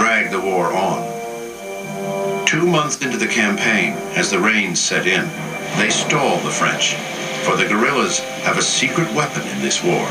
drag the war on. 2 months into the campaign, as the rains set in, they stall the French, for the guerrillas have a secret weapon in this war.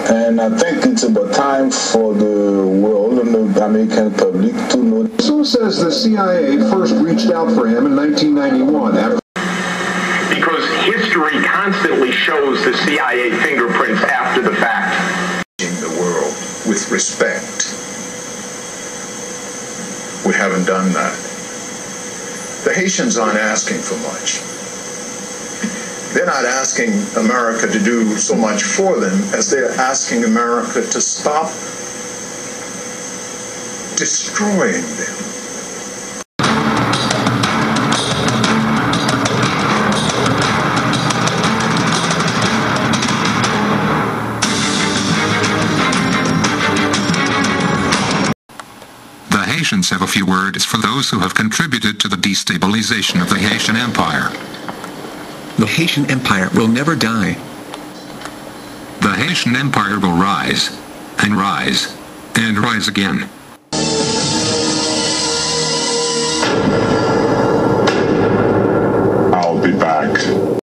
And I think it's about time for the world and the American public to know. So says the CIA first reached out for him in 1991 after. Because history constantly shows the CIA fingerprints after the fact. In the world with respect. We haven't done that. The Haitians aren't asking for much. They're not asking America to do so much for them as they're asking America to stop destroying them. The Haitians have a few words for those who have contributed to the destabilization of the Haitian Empire. The Haitian Empire will never die. The Haitian Empire will rise, and rise, and rise again. I'll be back.